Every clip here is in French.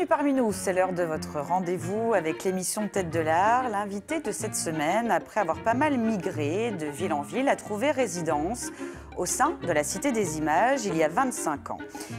Bienvenue parmi nous, c'est l'heure de votre rendez-vous avec l'émission Tête de l'Art. L'invité de cette semaine, après avoir pas mal migré de ville en ville, a trouvé résidence au sein de la Cité des Images il y a 25 ans.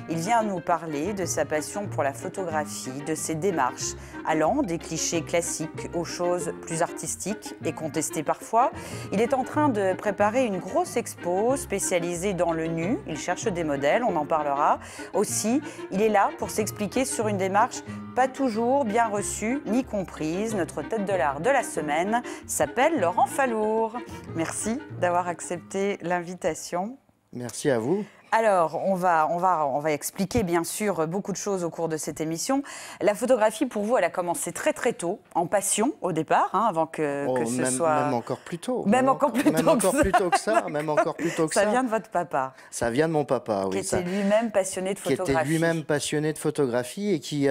Il vient nous parler de sa passion pour la photographie, de ses démarches, allant des clichés classiques aux choses plus artistiques et contestées parfois. Il est en train de préparer une grosse expo spécialisée dans le nu. Il cherche des modèles, on en parlera. Aussi, il est là pour s'expliquer sur une démarche pas toujours bien reçue ni comprise. Notre tête de l'art de la semaine s'appelle Laurent Fallour. Merci d'avoir accepté l'invitation. Merci à vous. Alors, on va expliquer bien sûr beaucoup de choses au cours de cette émission. La photographie, pour vous, elle a commencé très très tôt, en passion au départ, hein, avant que ce soit... Même encore plus tôt. Même encore plus tôt que ça. Même encore plus tôt que ça. Ça vient de votre papa. Ça vient de mon papa, oui. Qui était lui-même passionné de photographie. Qui était lui-même passionné de photographie et qui,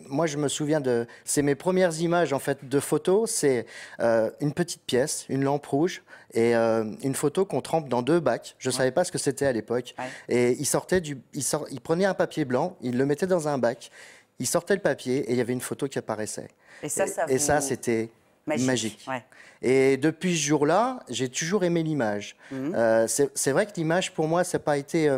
moi je me souviens de... C'est mes premières images en fait de photos, c'est une petite pièce, une lampe rouge et une photo qu'on trempe dans 2 bacs. Je ne savais pas ce que c'était à l'époque. Ouais. Et il prenait un papier blanc, il le mettait dans un bac, il sortait le papier et il y avait une photo qui apparaissait. Et ça c'était magique. Ouais. Et depuis ce jour-là, j'ai toujours aimé l'image. C'est vrai que l'image, pour moi, ça n'a pas été...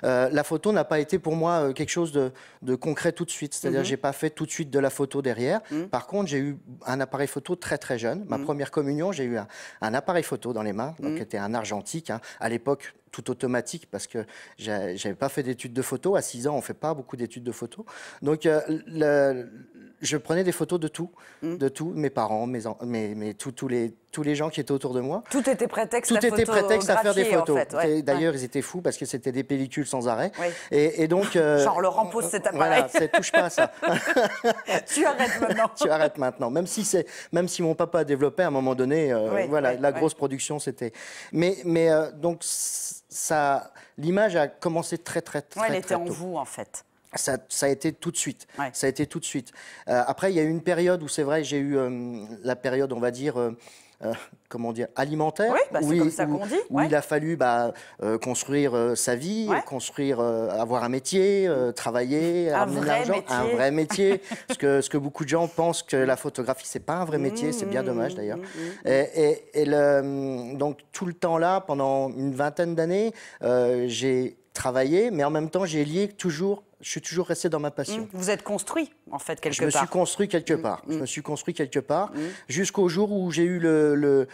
la photo n'a pas été pour moi quelque chose de concret tout de suite. C'est-à-dire que je n'ai pas fait tout de suite de la photo derrière. Par contre, j'ai eu un appareil photo très très jeune. Ma première communion, j'ai eu un appareil photo dans les mains, donc qui était un argentique. Hein. À l'époque, tout automatique, parce que je n'avais pas fait d'études de photo. À 6 ans, on ne fait pas beaucoup d'études de photo. Donc, je prenais des photos de tout, mes parents, tous les gens qui étaient autour de moi. Tout était prétexte à faire des photos. En fait, ouais. D'ailleurs, ils étaient fous parce que c'était des pellicules sans arrêt. Oui. Et donc, genre, Laurent pose cet appareil. Voilà, touche pas à ça. Tu arrêtes maintenant. Tu arrêtes maintenant. Même si mon papa a développé à un moment donné, la grosse production, c'était... Mais donc, l'image a commencé très tôt. Elle était en vous, en fait. Ça a été tout de suite. Ouais. Ça a été tout de suite. Après, il y a eu une période où c'est vrai, j'ai eu la période, on va dire, comment dire, alimentaire. Oui, c'est comme ça qu'on dit. Où il a fallu construire sa vie, avoir un métier, travailler, amener de l'argent, un vrai métier. Ce que beaucoup de gens pensent que la photographie, c'est pas un vrai métier, c'est bien dommage d'ailleurs. Donc tout le temps là, pendant une vingtaine d'années, j'ai travaillé, mais en même temps, je suis toujours resté dans ma passion. Vous êtes construit, en fait, quelque part. Je me suis construit quelque part. Je me suis construit quelque part jusqu'au jour où j'ai eu le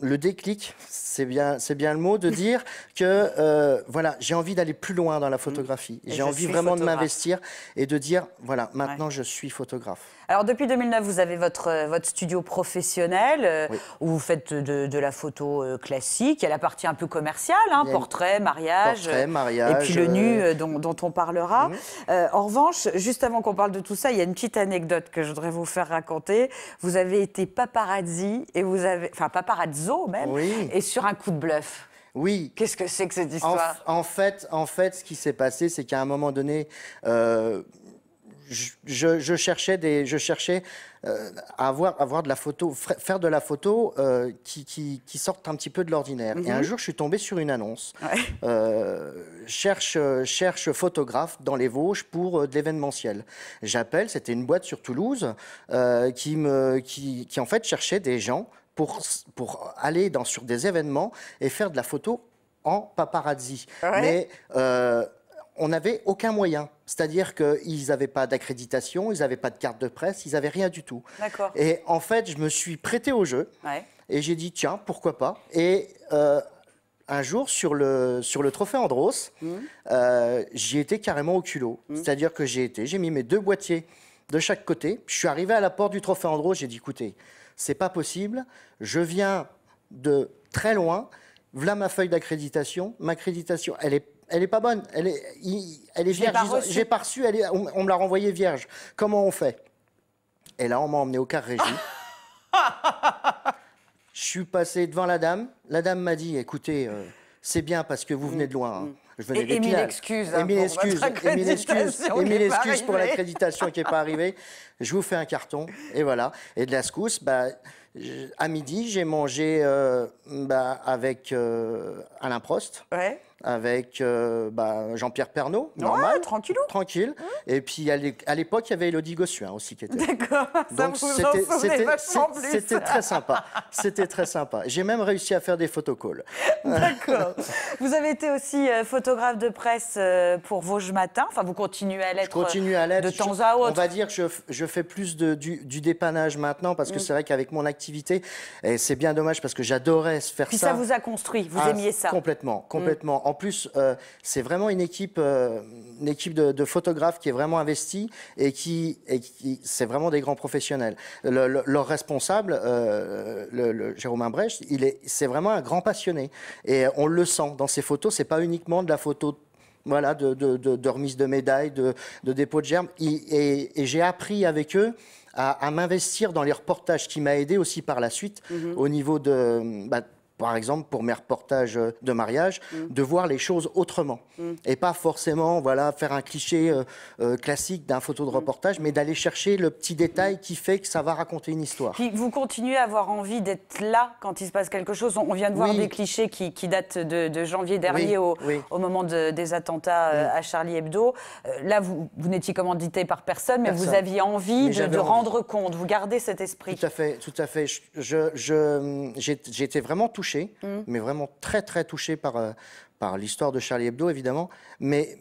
déclic, c'est bien le mot, de dire que voilà, j'ai envie d'aller plus loin dans la photographie. J'ai envie vraiment de m'investir et de dire, voilà, maintenant je suis photographe. Alors depuis 2009, vous avez votre studio professionnel où vous faites de la photo classique. Il y a la partie un peu commerciale, hein, portrait, mariage, et puis le nu dont on parlera. En revanche, juste avant qu'on parle de tout ça, il y a une petite anecdote que je voudrais vous faire raconter. Vous avez été paparazzi, paparazzo même, et sur un coup de bluff. Oui. Qu'est-ce que c'est que cette histoire ? En fait, ce qui s'est passé, c'est qu'à un moment donné, je cherchais à avoir de la photo, faire de la photo qui sorte un petit peu de l'ordinaire. Et un jour, je suis tombé sur une annonce. Cherche photographe dans les Vosges pour de l'événementiel. J'appelle, c'était une boîte sur Toulouse qui en fait cherchait des gens pour aller sur des événements et faire de la photo en paparazzi. Mais on n'avait aucun moyen. C'est-à-dire qu'ils n'avaient pas d'accréditation, ils n'avaient pas de carte de presse, ils n'avaient rien du tout. D'accord. Et en fait, je me suis prêté au jeu et j'ai dit, tiens, pourquoi pas. Et un jour, sur le trophée Andros, j'y étais carrément au culot. C'est-à-dire que j'ai mis mes 2 boîtiers de chaque côté. Je suis arrivé à la porte du trophée Andros, j'ai dit, écoutez, c'est pas possible, je viens de très loin, voilà ma feuille d'accréditation, ma accréditation, elle est pas bonne, elle est vierge, j'ai pas reçu, on me l'a renvoyée vierge. Comment on fait? Et là, on m'a emmené au car régie. Je suis passé devant la dame m'a dit, écoutez, c'est bien parce que vous venez de loin. Hein. Je venais et mille excuses. Et mille excuses pour l'accréditation qui n'est pas arrivée. Je vous fais un carton, et voilà. Et de la secousse, À midi, j'ai mangé avec Alain Prost. Ouais. Avec Jean-Pierre Pernaut, normal. Ouais, tranquillou. Tranquille. Et puis à l'époque, il y avait Élodie Gossuin aussi qui était. D'accord, ça Donc vous en souvenez vachement plus. C'était très sympa. C'était très sympa. J'ai même réussi à faire des photocalls. D'accord. Vous avez été aussi photographe de presse pour Vosges Matin. Enfin, vous continuez à l'être. Je continue à l'être de temps à autre. On va dire que je fais plus du dépannage maintenant parce que c'est vrai qu'avec mon activité, et c'est bien dommage parce que j'adorais faire ça. Puis ça vous a construit, vous aimiez ça. Complètement. En plus, c'est vraiment une équipe de photographes qui est vraiment investie et qui c'est vraiment des grands professionnels. Leur responsable, Jérôme Imbrecht, c'est vraiment un grand passionné et on le sent dans ses photos. C'est pas uniquement de la photo. Voilà, de remise de médailles, de dépôt de germes. Et j'ai appris avec eux à m'investir dans les reportages, qui m'a aidé aussi par la suite au niveau de... par exemple, pour mes reportages de mariage, de voir les choses autrement. Et pas forcément faire un cliché classique d'un photo de reportage, mais d'aller chercher le petit détail qui fait que ça va raconter une histoire. Puis vous continuez à avoir envie d'être là quand il se passe quelque chose. On vient de voir des clichés qui datent de janvier dernier au moment des attentats à Charlie Hebdo. Là, vous n'étiez commandité par personne, mais vous aviez envie de rendre compte. Vous gardez cet esprit. Tout à fait, tout à fait. J'étais vraiment touché. Mais vraiment très très touché par l'histoire de Charlie Hebdo, évidemment. Mais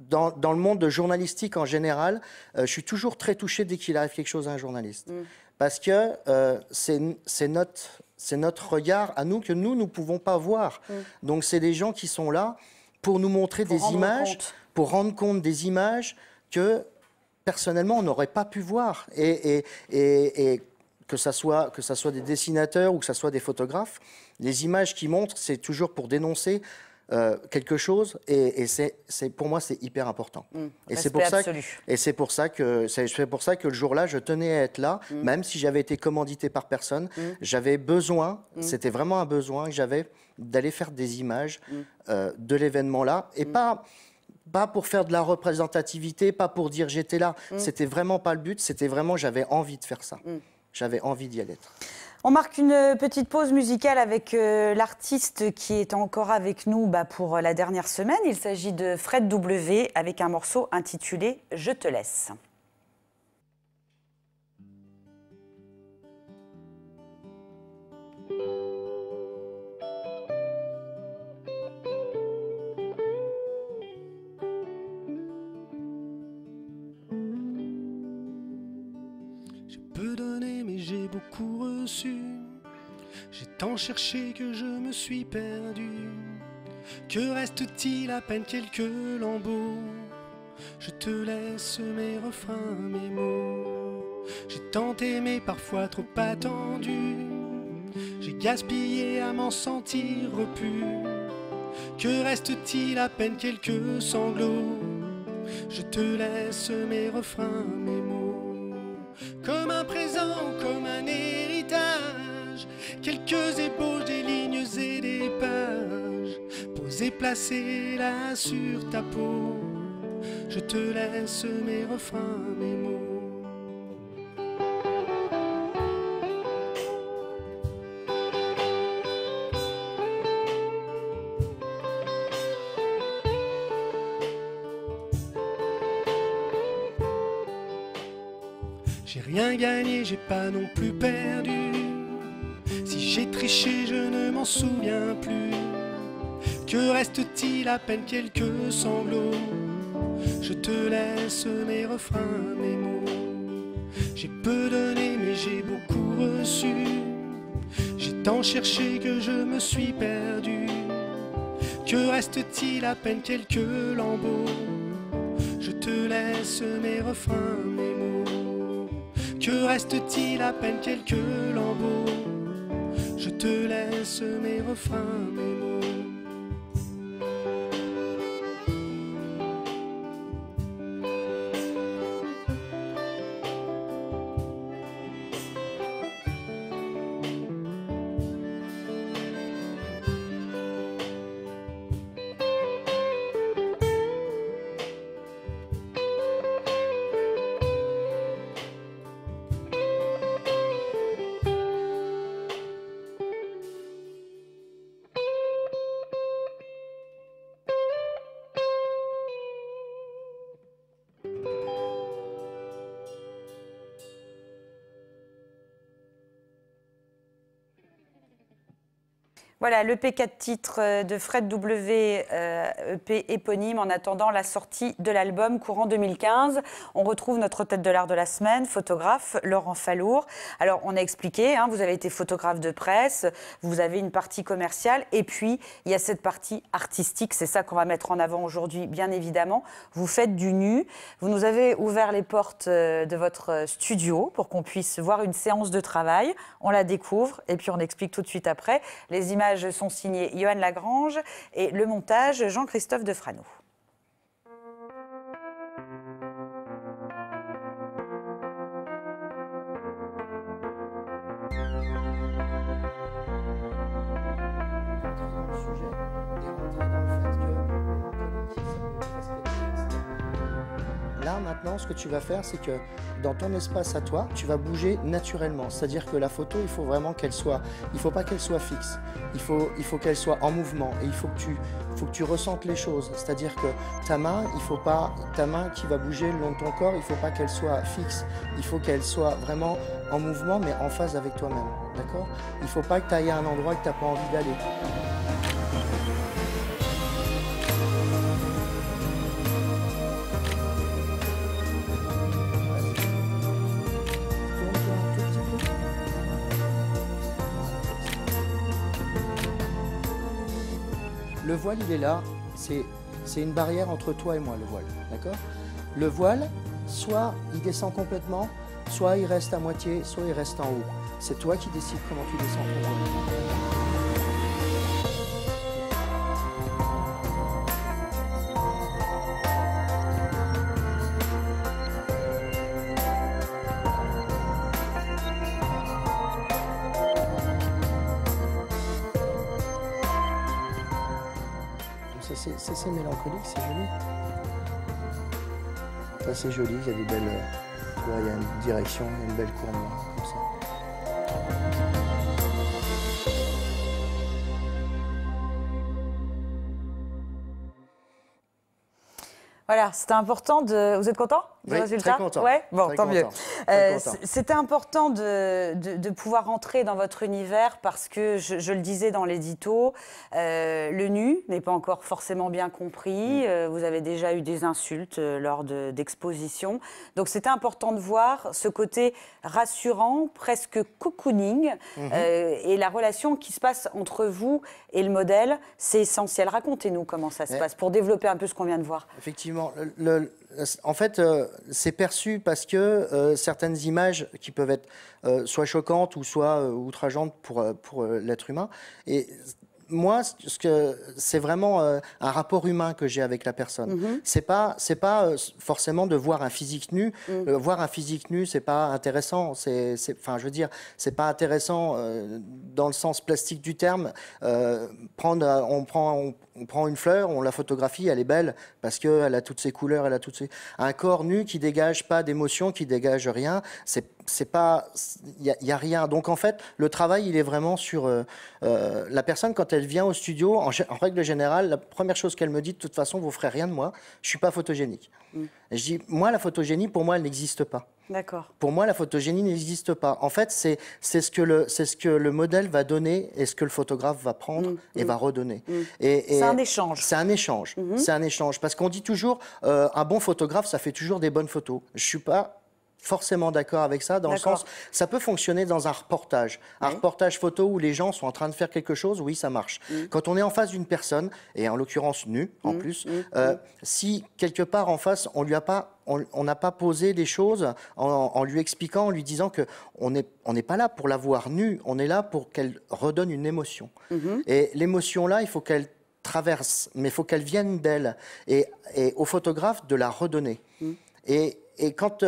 dans le monde journalistique en général, je suis toujours très touché dès qu'il arrive quelque chose à un journaliste. Parce que c'est notre regard à nous que nous ne pouvons pas voir. Donc c'est des gens qui sont là pour nous montrer des images, pour rendre compte des images que personnellement on n'aurait pas pu voir. Et que ça soit des dessinateurs ou que ça soit des photographes, les images qu'ils montrent, c'est toujours pour dénoncer quelque chose, et pour moi, c'est hyper important. Et c'est pour ça que le jour-là, je tenais à être là, même si j'avais été commandité par personne. J'avais besoin, c'était vraiment un besoin que j'avais d'aller faire des images de l'événement-là, et pas pour faire de la représentativité, pas pour dire j'étais là. C'était vraiment pas le but, c'était vraiment j'avais envie de faire ça. J'avais envie d'y aller. On marque une petite pause musicale avec l'artiste qui est encore avec nous pour la dernière semaine. Il s'agit de Fred W avec un morceau intitulé « Je te laisse ». Peu donné, mais j'ai beaucoup reçu. J'ai tant cherché que je me suis perdu. Que reste-t-il à peine quelques lambeaux? Je te laisse mes refrains, mes mots. J'ai tant aimé, parfois trop attendu. J'ai gaspillé à m'en sentir repu. Que reste-t-il à peine quelques sanglots? Je te laisse mes refrains, mes mots. Comme un présent, comme un héritage, quelques ébauches, des lignes et des pages, posées, placées là sur ta peau. Je te laisse mes refrains, mes mots. J'ai rien gagné, j'ai pas non plus perdu. Si j'ai triché, je ne m'en souviens plus. Que reste-t-il à peine quelques sanglots? Je te laisse mes refrains, mes mots. J'ai peu donné, mais j'ai beaucoup reçu. J'ai tant cherché que je me suis perdu. Que reste-t-il à peine quelques lambeaux? Je te laisse mes refrains, mes mots. Que reste-t-il à peine quelques lambeaux? Je te laisse mes refrains, mes mots. Voilà, l'EP 4 titres de Fred W, EP éponyme en attendant la sortie de l'album courant 2015. On retrouve notre tête de l'art de la semaine, photographe Laurent Fallour. Alors, on a expliqué, hein, vous avez été photographe de presse, vous avez une partie commerciale et puis il y a cette partie artistique, c'est ça qu'on va mettre en avant aujourd'hui, bien évidemment. Vous faites du nu, vous nous avez ouvert les portes de votre studio pour qu'on puisse voir une séance de travail. On la découvre et puis on explique tout de suite après. Les images sont signées Johan Lagrange et le montage Jean-Christophe Defrano. Là, maintenant, ce que tu vas faire, c'est que dans ton espace à toi, tu vas bouger naturellement. C'est-à-dire que la photo, il faut vraiment qu'elle soit... Il ne faut pas qu'elle soit fixe. Il faut qu'elle soit en mouvement. Et il faut que tu ressentes les choses. C'est-à-dire que ta main, il faut pas... Ta main qui va bouger le long de ton corps, il ne faut pas qu'elle soit fixe. Il faut qu'elle soit vraiment en mouvement, mais en phase avec toi-même. D'accord ? Il ne faut pas que tu ailles à un endroit que tu n'as pas envie d'aller. Le voile, il est là, c'est une barrière entre toi et moi, le voile, d'accord? Le voile, soit il descend complètement, soit il reste à moitié, soit il reste en haut. C'est toi qui décides comment tu descends ton voile. C'est mélancolique, c'est joli. Ça c'est joli, il y a des belles... Tu vois, il y a une direction, il y a une belle courbe comme ça. Voilà, c'était important de... Vous êtes content du résultat? Très content. Ouais, bon, très tant mieux. content. C'était important de pouvoir entrer dans votre univers parce que, je le disais dans l'édito, le nu n'est pas encore forcément bien compris. Vous avez déjà eu des insultes lors d'expositions. Donc, c'était important de voir ce côté rassurant, presque cocooning. Et la relation qui se passe entre vous et le modèle, c'est essentiel. Racontez-nous comment ça se passe pour développer un peu ce qu'on vient de voir. Effectivement. En fait, c'est perçu parce que certaines images qui peuvent être soit choquantes ou soit outrageantes pour l'être humain. Et moi, c'est vraiment un rapport humain que j'ai avec la personne. C'est pas forcément de voir un physique nu. Voir un physique nu, c'est pas intéressant. Enfin, je veux dire, c'est pas intéressant dans le sens plastique du terme. On prend une fleur, on la photographie, elle est belle parce qu'elle a toutes ses couleurs, elle a toutes ses... Un corps nu qui dégage pas d'émotion, qui dégage rien, c'est pas, il y a rien. Donc en fait, le travail, il est vraiment sur la personne quand elle vient au studio. En règle générale, la première chose qu'elle me dit, de toute façon, vous ferez rien de moi. Je suis pas photogénique. Et je dis, moi, la photogénie, pour moi, elle n'existe pas. D'accord. Pour moi, la photogénie n'existe pas. En fait, c'est ce que le modèle va donner et ce que le photographe va prendre et va redonner. C'est un échange. C'est un échange. C'est un échange. Parce qu'on dit toujours, un bon photographe, ça fait toujours des bonnes photos. Je suis pas forcément d'accord avec ça, dans le sens, ça peut fonctionner dans un reportage. Un reportage photo où les gens sont en train de faire quelque chose, oui, ça marche. Quand on est en face d'une personne, et en l'occurrence nue, en plus, si quelque part en face, on n'a pas posé des choses en lui expliquant, en lui disant qu'on n'est pas là pour la voir nue, on est là pour qu'elle redonne une émotion. Et l'émotion-là, il faut qu'elle traverse, mais il faut qu'elle vienne d'elle. Et au photographe, de la redonner. Et quand...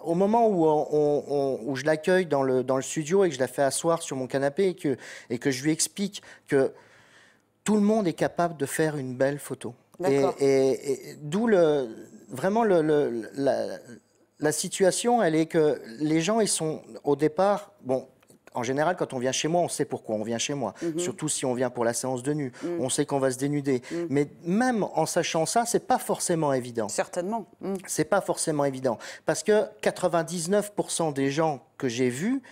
au moment où je l'accueille dans le studio et que je la fais asseoir sur mon canapé et que je lui explique que tout le monde est capable de faire une belle photo. Et d'où vraiment la situation, elle est que les gens, ils sont au départ, bon, en général, quand on vient chez moi, on sait pourquoi on vient chez moi. Surtout si on vient pour la séance de nu. On sait qu'on va se dénuder. Mais même en sachant ça, c'est pas forcément évident. Certainement. C'est pas forcément évident. Parce que 99% des gens que j'ai vus,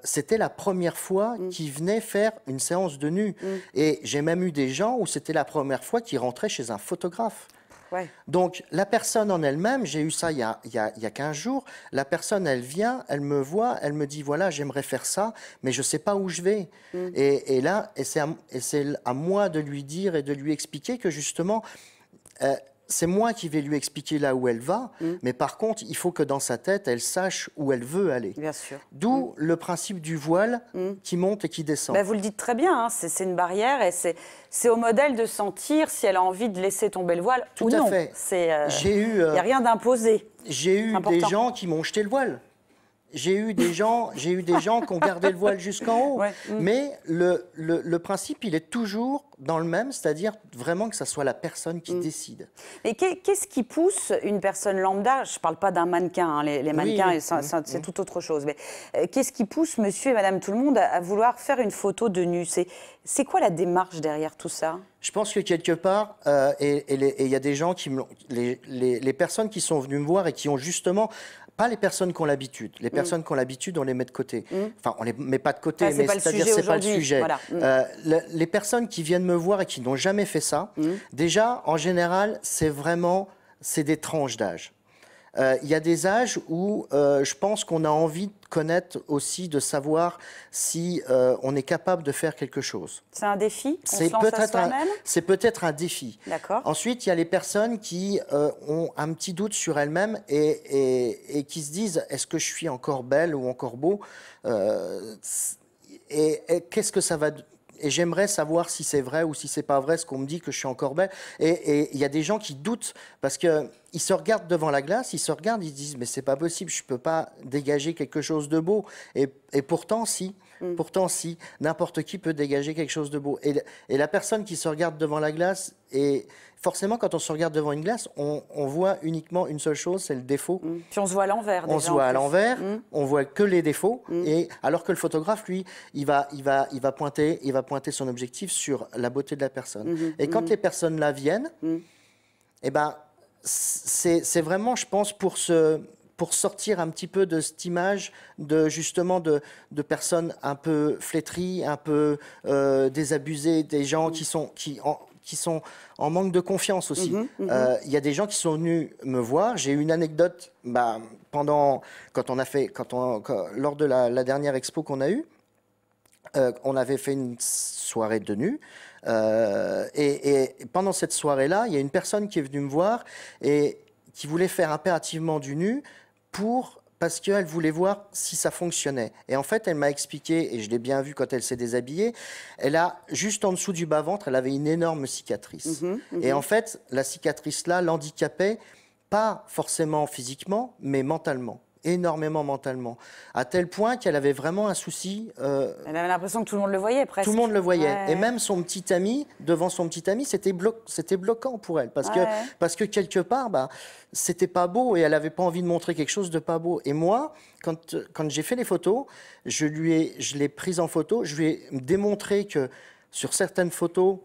c'était la première fois qu'ils venaient faire une séance de nu. Et j'ai même eu des gens où c'était la première fois qu'ils rentraient chez un photographe. Ouais. Donc, la personne en elle-même, j'ai eu ça il y a 15 jours, la personne, elle vient, elle me voit, elle me dit, voilà, j'aimerais faire ça, mais je ne sais pas où je vais. Et là, c'est à moi de lui dire et de lui expliquer que justement, c'est moi qui vais lui expliquer là où elle va, mais par contre, il faut que dans sa tête, elle sache où elle veut aller. Bien sûr. D'où le principe du voile qui monte et qui descend. Ben, vous le dites très bien, hein, c'est une barrière et c'est au modèle de sentir si elle a envie de laisser tomber le voile Tout ou à non. fait. Il n'y a rien d'imposé. J'ai eu des gens qui m'ont jeté le voile. J'ai eu des gens qui ont gardé le voile jusqu'en haut. Ouais. Mais le principe, il est toujours dans le même, c'est-à-dire vraiment que ça soit la personne qui décide. Mais qu'est-ce qui pousse une personne lambda? Je ne parle pas d'un mannequin, hein, les mannequins, c'est tout autre chose. Mais qu'est-ce qui pousse monsieur et madame tout le monde à vouloir faire une photo de nu? C'est quoi la démarche derrière tout ça? Je pense que quelque part, et il y a des gens les personnes qui sont venues me voir et qui ont justement... Pas les personnes qui ont l'habitude. Les personnes qui ont l'habitude, on les met de côté. Enfin, on les met pas de côté, mais c'est-à-dire c'est pas le sujet. Voilà. Les personnes qui viennent me voir et qui n'ont jamais fait ça, déjà, en général, c'est des tranches d'âge. Il y a des âges où je pense qu'on a envie de connaître aussi, de savoir si on est capable de faire quelque chose. C'est un défi? C'est peut-être un défi. D'accord. Ensuite, il y a les personnes qui ont un petit doute sur elles-mêmes et qui se disent, est-ce que je suis encore belle ou encore beau et qu'est-ce que ça va... Et j'aimerais savoir si c'est vrai ou si c'est pas vrai ce qu'on me dit que je suis encore belle. Et il y a des gens qui doutent parce que ils se regardent devant la glace, ils se regardent, ils disent mais c'est pas possible, je peux pas dégager quelque chose de beau. Et pourtant si, n'importe qui peut dégager quelque chose de beau. Et la personne qui se regarde devant la glace, et forcément quand on se regarde devant une glace, on voit uniquement une seule chose, c'est le défaut. Puis on se voit à l'envers. On se voit à l'envers, on voit que les défauts. Et alors que le photographe, lui, il va pointer son objectif sur la beauté de la personne. Et quand les personnes là viennent, eh ben c'est vraiment, je pense, pour sortir un petit peu de cette image justement de personnes un peu flétries, un peu désabusées, des gens qui sont en manque de confiance aussi. Il y a des gens qui sont venus me voir. J'ai eu une anecdote lors de la dernière expo qu'on a eue. On avait fait une soirée de nu. Et pendant cette soirée-là, il y a une personne qui est venue me voir et qui voulait faire impérativement du nu parce qu'elle voulait voir si ça fonctionnait. Et en fait, elle m'a expliqué, et je l'ai bien vu quand elle s'est déshabillée, elle a, juste en dessous du bas-ventre, elle avait une énorme cicatrice. Et en fait, la cicatrice-là l'handicapait, pas forcément physiquement, mais mentalement. Énormément mentalement, à tel point qu'elle avait vraiment un souci. Elle avait l'impression que tout le monde le voyait presque. Tout le monde le voyait. Ouais. Et même son petit ami, devant son petit ami, c'était bloquant pour elle. Parce que quelque part, c'était pas beau et elle n'avait pas envie de montrer quelque chose de pas beau. Et moi, quand j'ai fait les photos, je l'ai prise en photo, je lui ai démontré que sur certaines photos,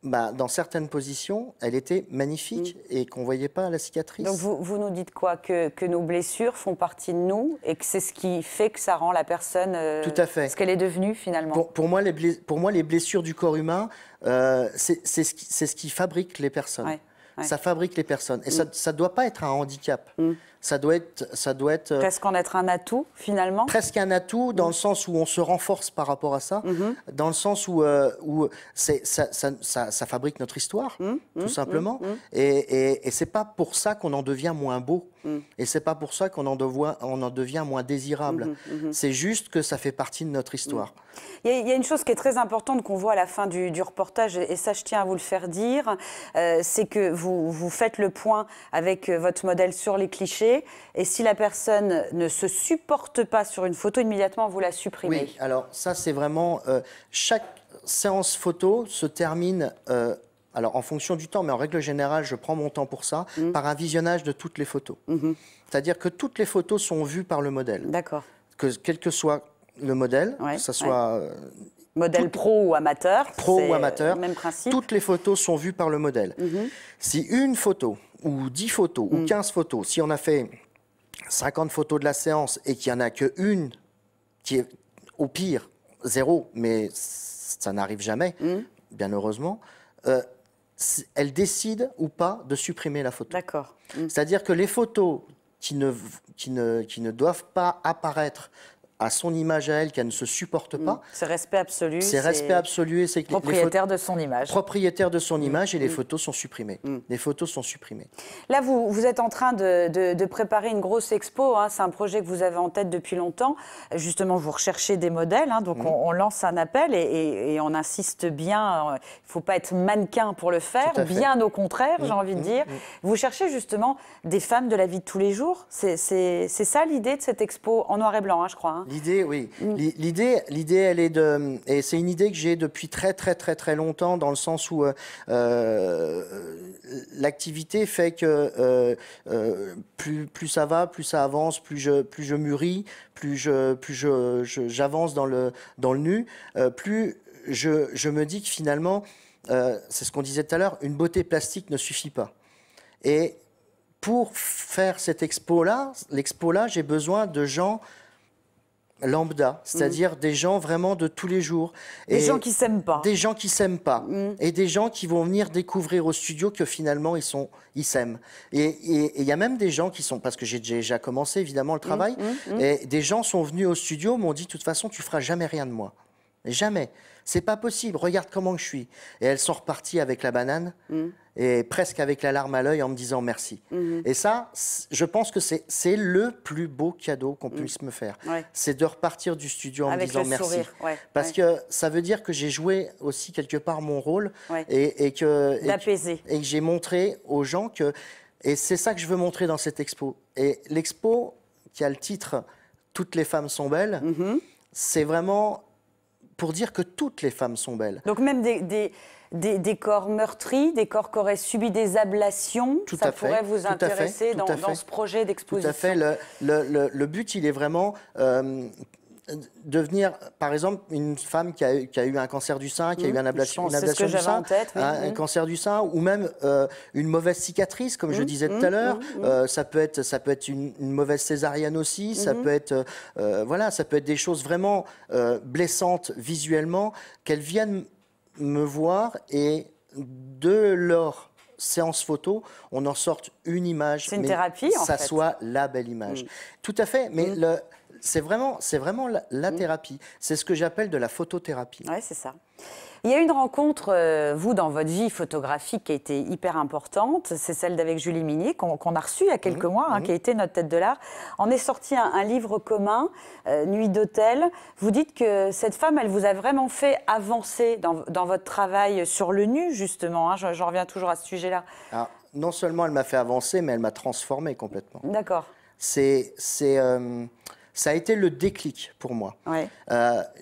dans certaines positions, elle était magnifique et qu'on ne voyait pas la cicatrice. Donc vous nous dites quoi? Que nos blessures font partie de nous et que c'est ce qui fait que ça rend la personne Tout à fait. Ce qu'elle est devenue finalement. Pour moi, les blessures du corps humain, c'est ce qui fabrique les personnes. Ouais. Ça fabrique les personnes. Et ça ne doit pas être un handicap. Ça doit être presque en être un atout, finalement. Presque un atout, dans le sens où on se renforce par rapport à ça, dans le sens où ça fabrique notre histoire, tout simplement. Et c'est pas pour ça qu'on en devient moins beau. Et c'est pas pour ça qu'on en devient moins désirable. C'est juste que ça fait partie de notre histoire. Il y a une chose qui est très importante qu'on voit à la fin du reportage, et ça je tiens à vous le faire dire, c'est que vous faites le point avec votre modèle sur les clichés, et si la personne ne se supporte pas sur une photo, immédiatement vous la supprimez. Oui, alors ça c'est vraiment... chaque séance photo se termine... alors, en fonction du temps, mais en règle générale, je prends mon temps pour ça, par un visionnage de toutes les photos. C'est-à-dire que toutes les photos sont vues par le modèle. D'accord. Quel que soit le modèle, Ouais, que ce soit modèle pro ou amateur. pro ou amateur. Même principe. Toutes les photos sont vues par le modèle. Si une photo, ou 10 photos, ou 15 photos, si on a fait 50 photos de la séance et qu'il n'y en a qu'une qui est au pire 0, mais ça n'arrive jamais, bien heureusement, elle décide ou pas de supprimer la photo. D'accord. C'est-à-dire que les photos qui ne doivent pas apparaître à son image à elle, qu'elle ne se supporte pas. C'est respect absolu. C'est respect absolu. Et c'est que propriétaire de son image. Propriétaire de son image et les photos sont supprimées. Les photos sont supprimées. Là, vous êtes en train de préparer une grosse expo. Hein. C'est un projet que vous avez en tête depuis longtemps. Justement, vous recherchez des modèles. Hein. Donc, on lance un appel et on insiste bien. Il ne faut pas être mannequin pour le faire. Bien au contraire, j'ai envie de dire. Vous cherchez justement des femmes de la vie de tous les jours. C'est ça l'idée de cette expo en noir et blanc, hein, je crois. Hein. L'idée, oui. L'idée, elle est de... Et c'est une idée que j'ai depuis très longtemps, dans le sens où l'activité fait que plus ça va, plus ça avance, plus je mûris, plus j'avance dans le nu, plus je me dis que finalement, c'est ce qu'on disait tout à l'heure, une beauté plastique ne suffit pas. Et pour faire cette expo-là, j'ai besoin de gens lambda, c'est-à-dire des gens vraiment de tous les jours. Des gens qui s'aiment pas. Des gens qui s'aiment pas. Et des gens qui vont venir découvrir au studio que finalement ils s'aiment. Et il y a même des gens qui sont, parce que j'ai déjà commencé évidemment le travail, et des gens sont venus au studio, m'ont dit de toute façon tu feras jamais rien de moi. Jamais. C'est pas possible, regarde comment je suis. Et elles sont reparties avec la banane, et presque avec la larme à l'œil en me disant merci. Et ça, je pense que c'est le plus beau cadeau qu'on puisse me faire. Ouais. C'est de repartir du studio en me disant merci. Sourire. Ouais. Parce que ça veut dire que j'ai joué aussi quelque part mon rôle et que j'ai montré aux gens que... Et c'est ça que je veux montrer dans cette expo. Et l'expo, qui a le titre « Toutes les femmes sont belles », c'est vraiment... pour dire que toutes les femmes sont belles. Donc même des corps meurtris, des corps qui auraient subi des ablations, ça pourrait vous intéresser dans ce projet d'exposition. Tout à fait. Le but, il est vraiment de venir, par exemple, une femme qui a eu un cancer du sein, qui a eu une ablation du sein, en tête, un cancer du sein, ou même une mauvaise cicatrice, comme je disais tout à l'heure. Ça peut être une mauvaise césarienne aussi. Ça peut être, ça peut être des choses vraiment blessantes visuellement, qu'elles viennent me voir et de leur séance photo, on en sorte une image. C'est une thérapie, en fait. Ça soit la belle image. Tout à fait, mais c'est vraiment la thérapie. C'est ce que j'appelle de la photothérapie. Oui, c'est ça. Il y a une rencontre, vous, dans votre vie photographique qui a été hyper importante. C'est celle d'avec Julie Minier, qu'on a reçue il y a quelques mois, qui a été notre tête de l'art. On est sorti un livre commun, Nuit d'hôtel. Vous dites que cette femme, elle vous a vraiment fait avancer dans votre travail sur le nu, justement. Hein. J'en reviens toujours à ce sujet-là. Alors, non seulement elle m'a fait avancer, mais elle m'a transformé complètement. D'accord. Ça a été le déclic pour moi. Ouais.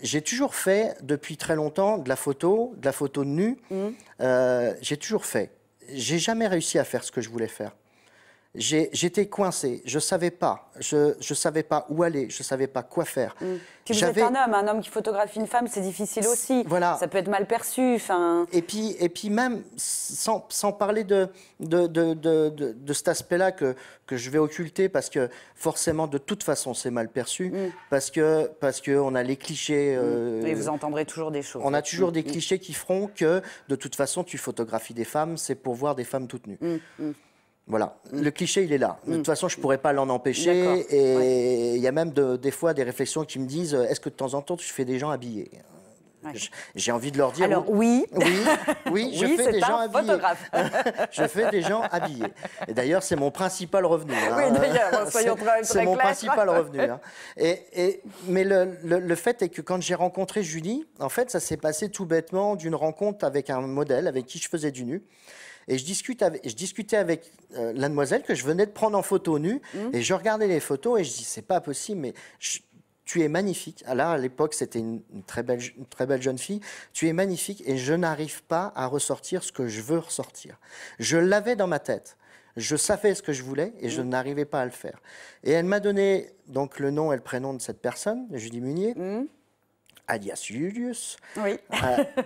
J'ai toujours fait, depuis très longtemps, de la photo de nu. J'ai toujours fait. J'ai jamais réussi à faire ce que je voulais faire. J'étais coincé, je savais pas où aller, je savais pas quoi faire. Puis vous êtes un homme qui photographie une femme, c'est difficile aussi. Voilà. Ça peut être mal perçu. Et puis même sans parler de cet aspect-là que je vais occulter parce que forcément de toute façon c'est mal perçu parce que on a les clichés. Et vous entendrez toujours des choses. On a toujours des clichés qui feront que de toute façon tu photographies des femmes, c'est pour voir des femmes toutes nues. Voilà, le cliché, il est là. De toute façon, je ne pourrais pas l'en empêcher. Et il y a même des fois des réflexions qui me disent « Est-ce que de temps en temps, tu fais des gens habillés ?» J'ai envie de leur dire... Alors oui, je fais des gens habillés. Je fais des gens habillés. Et d'ailleurs, c'est mon principal revenu. Oui, d'ailleurs, soyons très clairs. C'est mon principal revenu. Mais le fait est que quand j'ai rencontré Julie, en fait, ça s'est passé tout bêtement d'une rencontre avec un modèle avec qui je faisais du nu. Et je discutais avec la demoiselle que je venais de prendre en photo nue. Et je regardais les photos et je dis, c'est pas possible, mais tu es magnifique. Là, à l'époque, c'était une très belle jeune fille. Tu es magnifique et je n'arrive pas à ressortir ce que je veux ressortir. Je l'avais dans ma tête. Je savais ce que je voulais et je n'arrivais pas à le faire. Et elle m'a donné donc le nom et le prénom de cette personne, Julie Munier, alias Julius,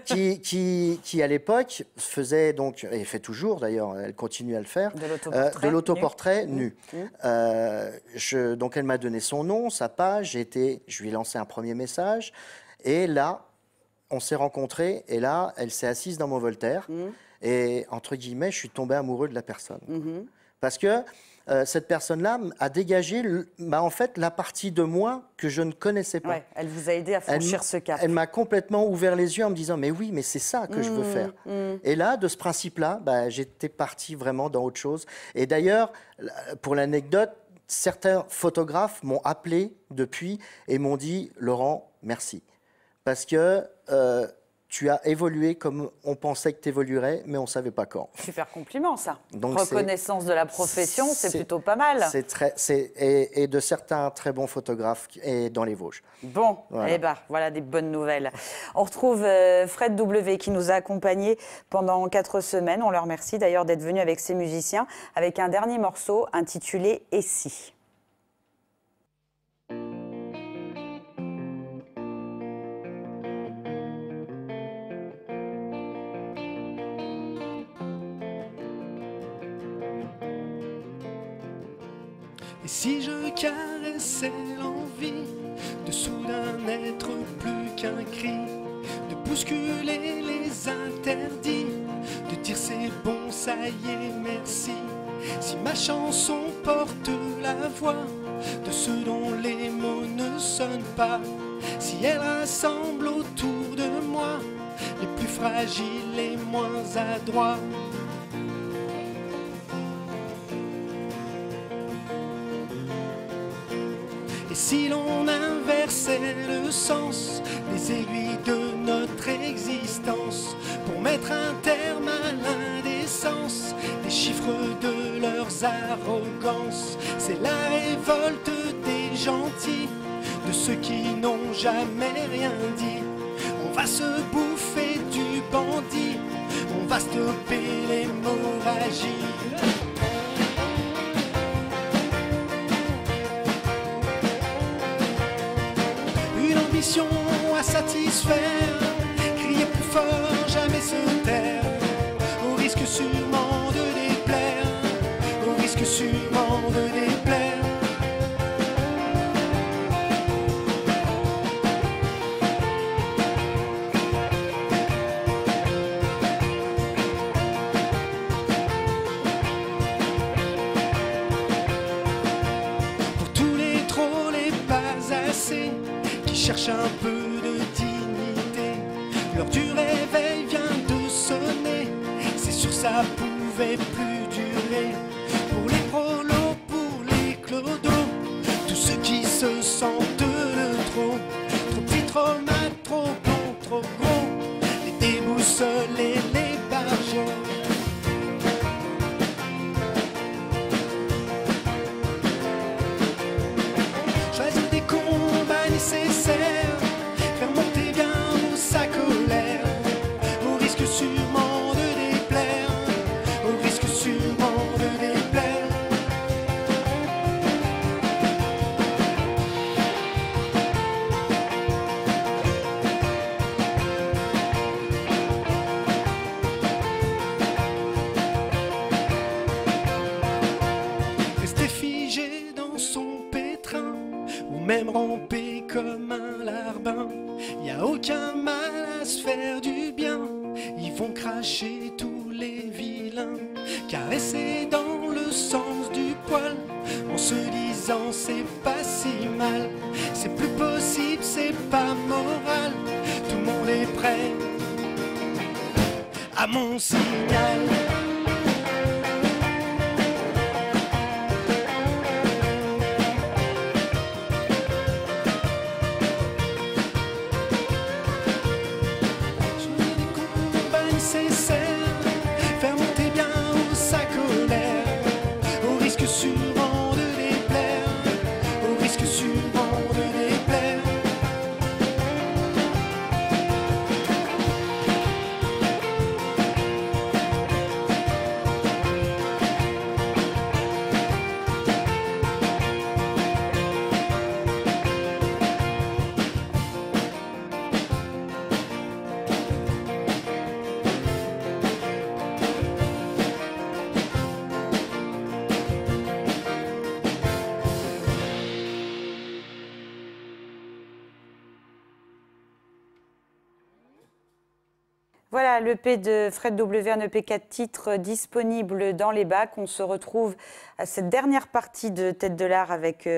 qui à l'époque faisait donc, et fait toujours d'ailleurs, elle continue à le faire, de l'autoportrait nu. Donc elle m'a donné son nom, sa page, je lui ai lancé un premier message, et là, on s'est rencontrés, et là, elle s'est assise dans mon Voltaire, et entre guillemets, je suis tombé amoureux de la personne. Parce que cette personne-là a dégagé en fait, la partie de moi que je ne connaissais pas. Ouais, elle vous a aidé à franchir ce cap. Elle m'a complètement ouvert les yeux en me disant « mais oui, mais c'est ça que je veux faire ». Et là, de ce principe-là, j'étais parti vraiment dans autre chose. Et d'ailleurs, pour l'anecdote, certains photographes m'ont appelé depuis et m'ont dit « Laurent, merci ». Parce que tu as évolué comme on pensait que tu évoluerais, mais on ne savait pas quand. Super compliment, ça. Donc reconnaissance de la profession, c'est plutôt pas mal. Et de certains très bons photographes et dans les Vosges. Bon, voilà. Voilà des bonnes nouvelles. On retrouve Fred W qui nous a accompagnés pendant 4 semaines. On le remercie d'ailleurs d'être venu avec ses musiciens, avec un dernier morceau intitulé « Et si ». Et si je caressais l'envie de soudain n'être plus qu'un cri, de bousculer les interdits, de dire c'est bon, ça y est, merci. Si ma chanson porte la voix de ceux dont les mots ne sonnent pas, si elle rassemble autour de moi les plus fragiles, les moins adroits, et si l'on inversait le sens des aiguilles de notre existence pour mettre un terme à l'indécence des chiffres de leurs arrogances, c'est la révolte des gentils, de ceux qui n'ont jamais rien dit. On va se bouffer du bandit, on va stopper l'hémorragie. À satisfaire, crier plus fort, jamais se taire, au risque sûrement de déplaire, au risque sûrement de déplaire. Pour tous les trop les pas assez qui cherchent un peu de dignité, l'heure du réveil vient de sonner, c'est sûr ça pouvait plus durer. Pour les prolos, pour les clodos, tous ceux qui se sentent de trop petits, trop mal, trop bons, trop gros, les déboussoles et les barjots. Choisir des combats nécessaires, faire monter bien haut sa colère, au risque sûrement de déplaire, au risque sûrement de déplaire. Rester figé dans son pétrin, ou même ramper comme un larbin, y a aucun mal à se faire du bien. Ils vont cracher tous les vilains, caresser dans le sens du poil, en se disant c'est pas si mal, c'est plus possible, c'est pas moral. Tout le monde est prêt à mon signal. Faire monter bien haut sa colère, au risque sûrement de déplaire, au risque sûrement de déplaire. Voilà, l'EP de Fred W, un EP 4 titres disponible dans les bacs. On se retrouve à cette dernière partie de Tête de l'Art avec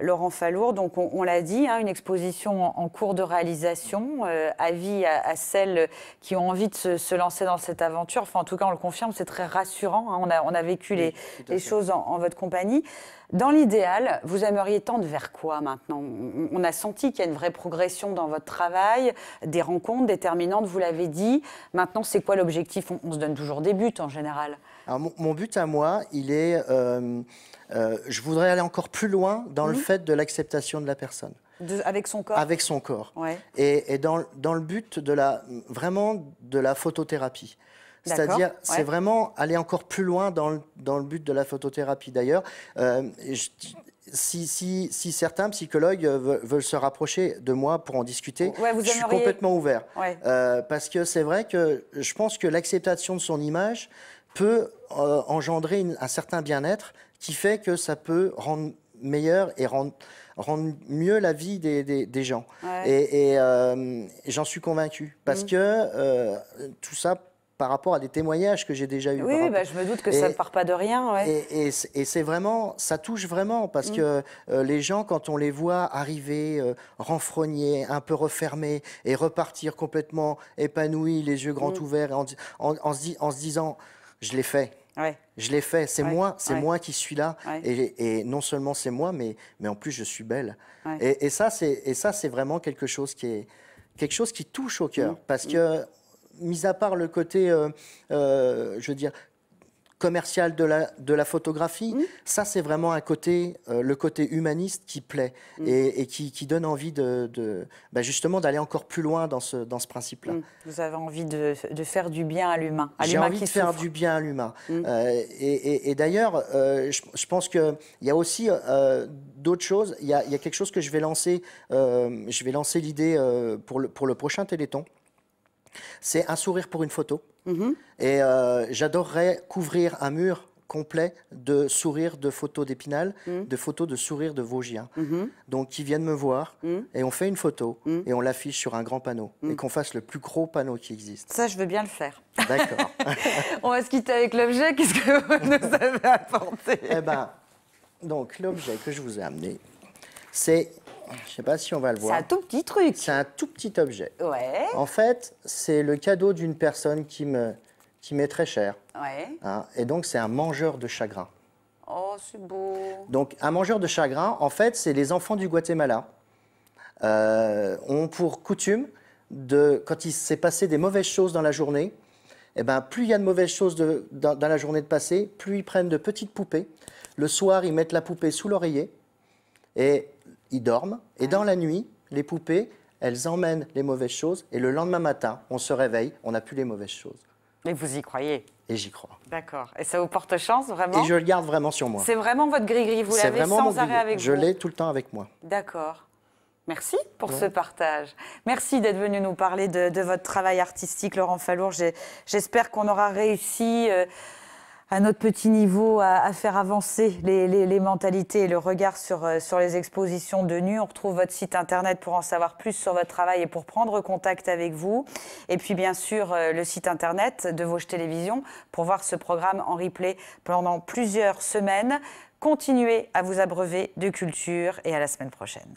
Laurent Fallour. Donc, on l'a dit, hein, une exposition en cours de réalisation. Avis à celles qui ont envie de se lancer dans cette aventure. Enfin, en tout cas, on le confirme, c'est très rassurant. Hein. On a vécu les choses en votre compagnie. Dans l'idéal, vous aimeriez tendre vers quoi maintenant? On a senti qu'il y a une vraie progression dans votre travail, des rencontres déterminantes, vous l'avez dit. Maintenant, c'est quoi l'objectif? On se donne toujours des buts en général. Alors, mon but à moi, il est... je voudrais aller encore plus loin dans le fait de l'acceptation de la personne. Avec son corps? Avec son corps. Ouais. Et dans le but vraiment de la photothérapie. C'est-à-dire, c'est vraiment aller encore plus loin dans le but de la photothérapie. D'ailleurs, si certains psychologues veulent se rapprocher de moi pour en discuter, je suis complètement ouvert. Ouais. Parce que c'est vrai que je pense que l'acceptation de son image peut engendrer un certain bien-être qui fait que ça peut rendre meilleur et rendre mieux la vie des gens. Ouais. Et j'en suis convaincu. Parce que tout ça, par rapport à des témoignages que j'ai déjà eus. Oui, je me doute que ça ne part pas de rien. Ouais. Et c'est vraiment, ça touche vraiment, parce que les gens, quand on les voit arriver renfrognés, un peu refermés, et repartir complètement épanouis, les yeux grands ouverts, en se disant, je l'ai fait. Ouais. Je l'ai fait, c'est moi qui suis là. Ouais. Et non seulement c'est moi, mais en plus je suis belle. Ouais. Et ça, c'est vraiment quelque chose qui touche au cœur. Parce que, mis à part le côté, je veux dire, commercial de la photographie, ça c'est vraiment le côté humaniste qui plaît et qui donne envie justement d'aller encore plus loin dans ce principe-là. Vous avez envie de faire du bien à l'humain. J'ai envie de faire du bien à l'humain. Et d'ailleurs, je pense qu'il y a aussi d'autres choses. Il y a quelque chose que je vais lancer. Je vais lancer l'idée pour le prochain Téléthon. C'est un sourire pour une photo. Et j'adorerais couvrir un mur complet de sourires de photos d'Épinal, de photos de sourires de Vosgiens. Donc, qui viennent me voir et on fait une photo et on l'affiche sur un grand panneau. Et qu'on fasse le plus gros panneau qui existe. Ça, je veux bien le faire. D'accord. On va se quitter avec l'objet. Qu'est-ce que vous nous avez apporté? Eh bien, donc, l'objet que je vous ai amené, c'est... Je ne sais pas si on va le voir. C'est un tout petit truc. C'est un tout petit objet. Ouais. En fait, c'est le cadeau d'une personne qui m'est très chère. Ouais. Hein, et donc, c'est un mangeur de chagrin. Oh, c'est beau. Donc, un mangeur de chagrin, en fait, c'est les enfants du Guatemala. Ont pour coutume, quand il s'est passé des mauvaises choses dans la journée, eh ben, plus il y a de mauvaises choses dans la journée de passé, plus ils prennent de petites poupées. Le soir, ils mettent la poupée sous l'oreiller et ils dorment. Et dans la nuit, les poupées, elles emmènent les mauvaises choses. Et le lendemain matin, on se réveille, on n'a plus les mauvaises choses. Et vous y croyez? Et j'y crois. D'accord. Et ça vous porte chance, vraiment? Et je le garde vraiment sur moi. C'est vraiment votre gris-gris, vous l'avez sans arrêt avec vous? Je l'ai tout le temps avec moi. D'accord. Merci pour ce partage. Merci d'être venu nous parler de votre travail artistique, Laurent Fallour. J'espère qu'on aura réussi... à notre petit niveau, à faire avancer les mentalités et le regard sur les expositions de nu. On retrouve votre site internet pour en savoir plus sur votre travail et pour prendre contact avec vous. Et puis bien sûr, le site internet de Vosges Télévisions pour voir ce programme en replay pendant plusieurs semaines. Continuez à vous abreuver de culture et à la semaine prochaine.